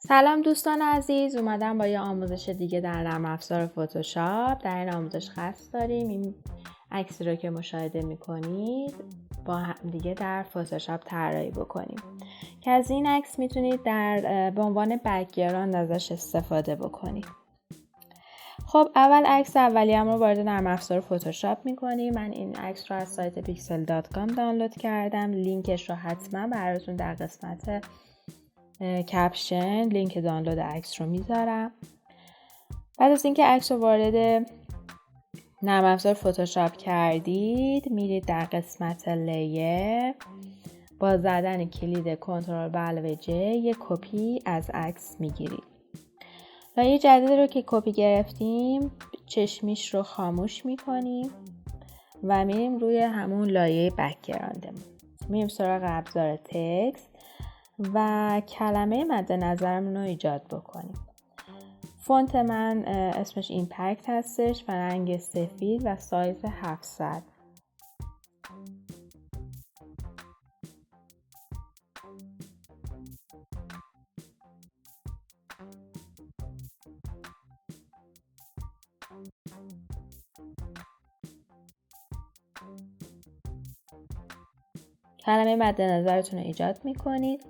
سلام دوستان عزیز، اومدم با یه آموزش دیگه در نرم افزار فتوشاپ. در این آموزش خاص داریم این عکسی رو که مشاهده میکنید با هم دیگه در فتوشاپ طراحی بکنیم که از این عکس میتونید به عنوان بک‌گراند ازش استفاده بکنید. خب اول عکس اولیه‌ام رو وارد نرم افزار فتوشاپ میکنیم. من این عکس رو از سایت pixel.com دانلود کردم. لینکش رو حتما براتون در قسمت کپشن لینک دانلود عکس رو میذارم. بعد از اینکه عکس رو وارد نرم افزار فتوشاپ کردید میرید در قسمت لیر، با زدن کلید کنترل به علاوه J یک کپی از عکس میگیرید. لایه جدید رو که کپی گرفتیم چشمیش رو خاموش میکنیم و میریم روی همون لایه بک‌گراندمون. میریم سراغ ابزار تکست و کلمه مد نظرمون رو ایجاد بکنیم. فونت من اسمش ایمپکت هستش و رنگ سفید و سایز 700. کلمه مد نظرتون رو ایجاد میکنید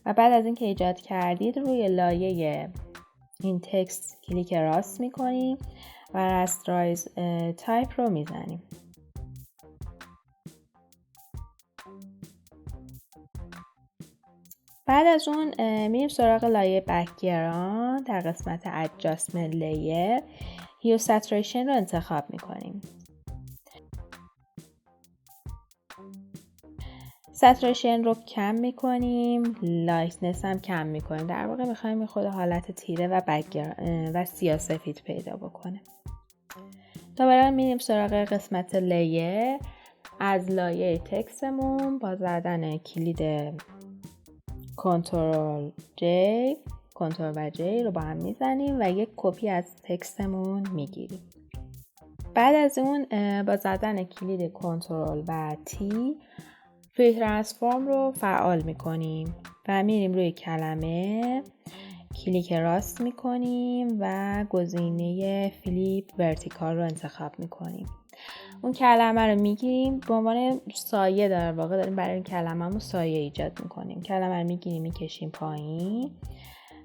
و بعد از اینکه ایجاد کردید روی لایه این تکست کلیک راست میکنیم و رسترایز تایپ رو میزنیم. بعد از اون میریم سراغ لایه بک‌گراند. در قسمت ادجاستمنت لیر هیو ساتوریشن رو انتخاب میکنیم. ساتوریشن رو کم میکنیم، لایتنس هم کم میکنیم. در واقع میخوایم خود حالت تیره و سیاه‌سفید پیدا بکنه. دوباره میریم سراغ قسمت لیر. از لایه تکستمون با زدن کلید کنترل و J رو با هم میزنیم و یک کپی از تکستمون میگیریم. بعد از اون با زدن کلید کنترل و T فری ترانسفورم رو فعال میکنیم و میریم روی کلمه کلیک راست میکنیم و گزینه فلیپ ورتیکال رو انتخاب میکنیم. اون کلمه رو میگیریم به عنوان سایه، در واقع داریم برای این کلمه‌مون سایه ایجاد میکنیم. کلمه رو میگیریم میکشیم پایین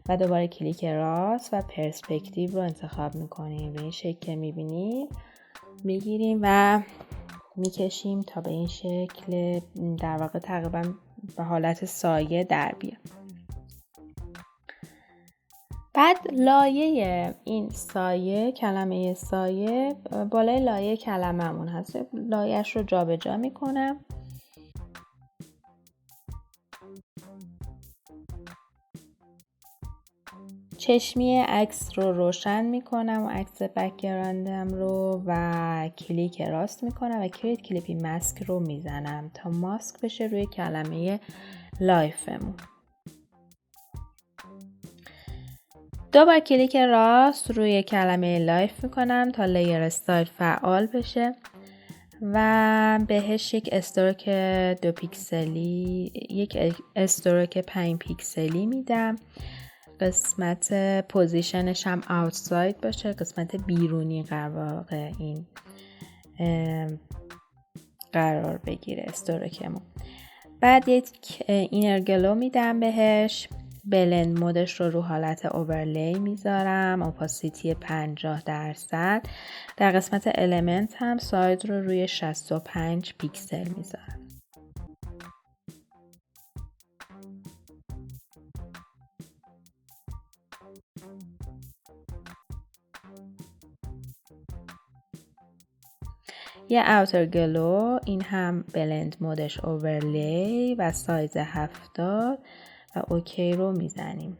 و دوباره کلیک راست و پرسپکتیو رو انتخاب میکنیم. به این شکل که میبینید میگیریم و میکشیم تا به این شکل در واقع تقریبا به حالت سایه در بیاد. بعد لایه این سایه، کلمه سایه بالای لایه کلمه‌مون هست. لایه‌اش رو جابجا میکنم. چشمی عکس رو روشن میکنم و عکس بک‌گراندم رو و کلیک راست میکنم و کلیپی ماسک رو میزنم تا ماسک بشه روی کلمه لایفمون. دوباره کلیک راست روی کلمه لایف میکنم تا لیر استایل فعال بشه و بهش یک استروک 2 پیکسلی، یک استروک 5 پیکسلی میدم. قسمت پوزیشنش هم اوتساید باشه، قسمت بیرونی قرار بگیره استروکمون. بعد یک اینر گلو میدم بهش. بلند مودش رو حالت اوورلی میذارم، اپاسیتی 50%. در قسمت المنت هم سایز رو روی 65 پیکسل میذارم. یه اوتر گلو، این هم بلند مودش اوورلی و سایز 70 و اوکی رو میزنیم.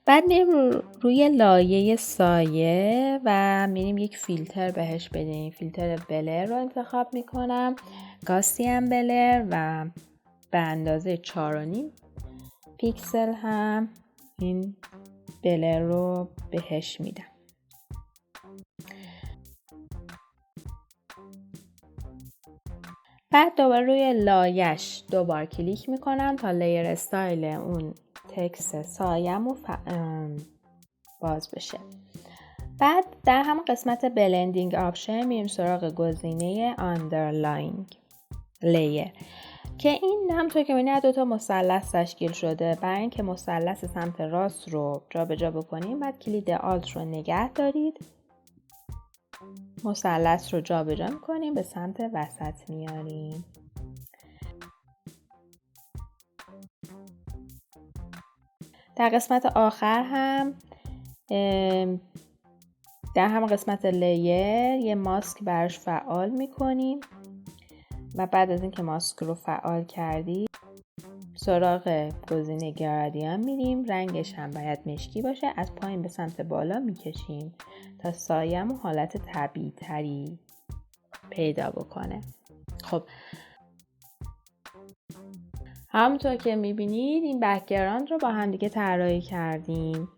بعد میریم روی لایه سایه و میریم یک فیلتر بهش بدیم. فیلتر بلر رو انتخاب میکنم، گاسیان بلر، و به اندازه 4.5 پیکسل هم این بلر رو بهش میدم. بعد دوباره روی لایش دوبار کلیک میکنم تا لیر استایل اون تکست سایه‌مو باز بشه. بعد در همون قسمت بلندینگ آپشن میریم سراغ گزینه آندرلاینگ لیر که این همونطور که می‌بینید دو تا مثلث تشکیل شده. برای اینکه مثلث سمت راست رو جابجا بکنیم بعد کلید آلت رو نگه دارید، مثلث رو جابجا می‌کنیم، به سمت وسط میاریم. در قسمت آخر هم در همون قسمت لیر یه ماسک براش فعال میکنیم و بعد از اینکه ماسک رو فعال کردیم سراغ گزینه گرادیان میریم. رنگش هم باید مشکی باشه. از پایین به سمت بالا میکشیم تا سایه‌مون حالت طبیعی تری پیدا بکنه. خب همونطور که میبینید این بک‌گراند رو با هم دیگه طراحی کردیم.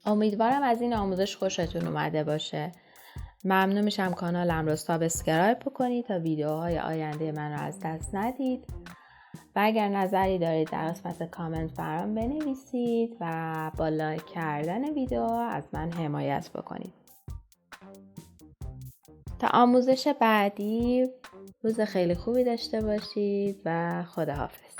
امیدوارم از این آموزش خوشتون اومده باشه. ممنون میشم کانالم رو سابسکرایب بکنید تا ویدیوهای آینده من رو از دست ندید و اگر نظری دارید در قسمت کامنت برام بنویسید و با لایک کردن ویدیو از من حمایت بکنید. تا آموزش بعدی روز خیلی خوبی داشته باشید و خداحافظ.